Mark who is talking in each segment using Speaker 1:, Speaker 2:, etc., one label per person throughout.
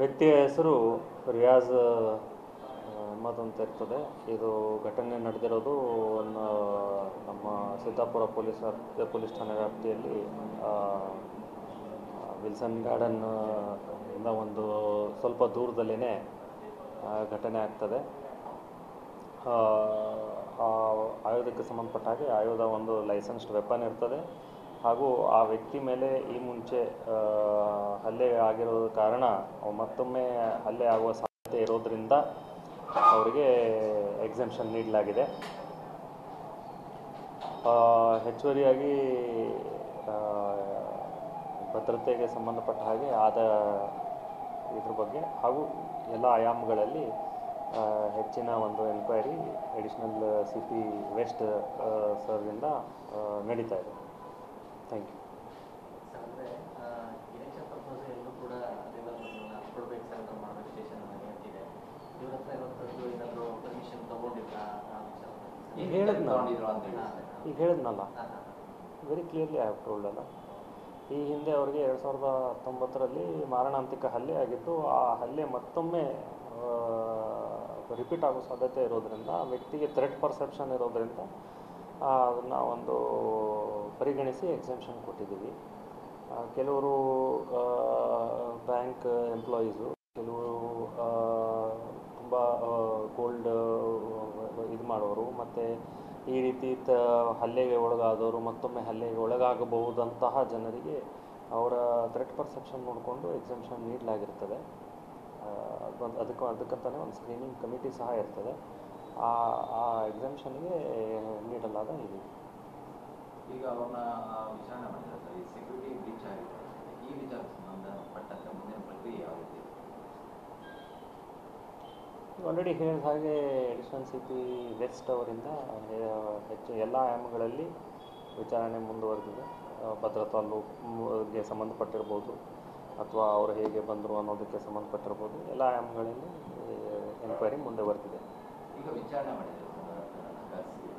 Speaker 1: ವ್ಯಕ್ತಿಯ ಹೆಸರು ರಿಯಾಜ್ ಅಹಮದ್ ಅಂತ ಇರ್ತದೆ. ಇದು ಘಟನೆ ನಡೆದಿರೋದು ನಮ್ಮ ಸಿದ್ದಾಪುರ ಪೊಲೀಸ್ ಠಾಣೆ ವ್ಯಾಪ್ತಿಯಲ್ಲಿ ವಿಲ್ಸನ್ ಗಾರ್ಡನ್ ಇಂದ ಒಂದು ಸ್ವಲ್ಪ ದೂರದಲ್ಲೇ ಘಟನೆ ಆಗ್ತದೆ. ಆಯುಧಕ್ಕೆ ಸಂಬಂಧಪಟ್ಟ ಹಾಗೆ ಆಯುಧ ಒಂದು ಲೈಸೆನ್ಸ್ಡ್ ವೆಪನ್ ಇರ್ತದೆ ಹಾಗೂ ಆ ವ್ಯಕ್ತಿ ಮೇಲೆ ಈ ಮುಂಚೆ ಹಲ್ಲೆ ಆಗಿರೋ ಕಾರಣ ಮತ್ತೊಮ್ಮೆ ಹಲ್ಲೆ ಆಗುವ ಸಾಧ್ಯತೆ ಇರೋದರಿಂದ ಅವರಿಗೆ ಎಕ್ಸೆಂಪ್ಷನ್ ನೀಡಲಾಗಿದೆ. ಹೆಚ್ಚುವರಿಯಾಗಿ ಭದ್ರತೆಗೆ ಸಂಬಂಧಪಟ್ಟ ಹಾಗೆ ಆದ ಇದ್ರ ಬಗ್ಗೆ ಹಾಗೂ ಎಲ್ಲ ಆಯಾಮಗಳಲ್ಲಿ ಹೆಚ್ಚಿನ ಒಂದು ಎನ್ಕ್ವೈರಿ ಅಡಿಷನಲ್ CP ವೆಸ್ಟ್ ಸರ್ರಿಂದ ನಡೀತಾ ಇದೆ. Thank you. ಈಗ ಹೇಳಿದ್ನಲ್ಲ, very clearly I have told ಅಲ್ಲ. ಈ ಹಿಂದೆ ಅವರಿಗೆ 2019ರಲ್ಲಿ ಮಾರಣಾಂತಿಕ ಹಲ್ಲೆ ಆಗಿದ್ದು, ಆ ಹಲ್ಲೆ ಮತ್ತೊಮ್ಮೆ ರಿಪೀಟ್ ಆಗೋ ಸಾಧ್ಯತೆ ಇರೋದರಿಂದ ವ್ಯಕ್ತಿಗೆ ಥ್ರೆಟ್ ಪರ್ಸೆಪ್ಷನ್ ಇರೋದರಿಂದ ಅದನ್ನು ಒಂದು ಪರಿಗಣಿಸಿ ಎಕ್ಸೆಂಪ್ಷನ್ ಕೊಟ್ಟಿದ್ದೀವಿ. ಕೆಲವರು ಬ್ಯಾಂಕ್ ಎಂಪ್ಲಾಯೀಸು, ಕೆಲವರು ತುಂಬ ಗೋಲ್ಡ್ ಇದು ಮಾಡೋರು, ಮತ್ತು ಈ ರೀತಿ ಹಲ್ಲೆಗೆ ಒಳಗಾದವರು ಮತ್ತೊಮ್ಮೆ ಹಲ್ಲೆಗೆ ಒಳಗಾಗಬಹುದಂತಹ ಜನರಿಗೆ ಅವರ ಥ್ರೆಟ್ ಪರ್ಸೆಪ್ಷನ್ ನೋಡಿಕೊಂಡು ಎಕ್ಸೆಂಪ್ಷನ್ ನೀಡಲಾಗಿರ್ತದೆ. ಅದಕ್ಕಂತಲೇ ಒಂದು ಸ್ಕ್ರೀನಿಂಗ್ ಕಮಿಟಿ ಸಹ ಇರ್ತದೆ. ಆ ಎಕ್ಸೆಂಪ್ಷನ್ಗೆ ನೀಡಲಾದ ಇದೆ.
Speaker 2: ಈಗ ಅವ್ರನ್ನ ವಿಚಾರಣೆ ಮಾಡಿದ್ರೆ ಈ ಸೆಕ್ಯೂರಿಟಿ ಬ್ರೀಚ್ ಆಗಿದೆ, ಈ ವಿಚಾರ ಸಂಬಂಧಪಟ್ಟಂತೆ ಮುಂದಿನ ಪ್ರಕ್ರಿಯೆ ಯಾವ ರೀತಿ?
Speaker 1: ಆಲ್ರೆಡಿ ಹೇಳಿದ ಹಾಗೆ ಅಡಿಷನಲ್ CP ವೆಸ್ಟ್ ಅವರಿಂದ ಹೆಚ್ಚು ಎಲ್ಲ ಆಯಾಮಗಳಲ್ಲಿ ವಿಚಾರಣೆ ಮುಂದುವರೆದಿದೆ. ಭದ್ರತಾ ಲೋಪ್ಗೆ ಸಂಬಂಧಪಟ್ಟಿರ್ಬೋದು ಅಥವಾ ಅವರು ಹೇಗೆ ಬಂದರು ಅನ್ನೋದಕ್ಕೆ ಸಂಬಂಧಪಟ್ಟಿರ್ಬೋದು, ಎಲ್ಲ ಆಯಾಮಗಳಲ್ಲಿ ಎನ್ಕ್ವೈರಿ ಮುಂದುವರೆದಿದೆ.
Speaker 2: ಈಗ ವಿಚಾರಣೆ ಮಾಡಿದರೆ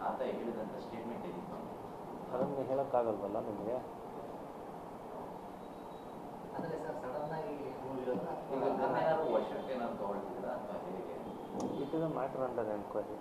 Speaker 2: ಆತ ಹೇಳಿದಂಥ ಸ್ಟೇಟ್ಮೆಂಟ್ ಏನಿತ್ತು
Speaker 1: ಅದನ್ನು ಹೇಳೋಕ್ಕಾಗಲ್ವಲ್ಲ ನಿಮಗೆ.
Speaker 2: ವಶಕ್ಕೆ ನಾನು ತಗೊಳ್ತಿದ್ದೀರಾ ಅಥವಾ ಹೇಗೆ?
Speaker 1: It is a matter under enquiry.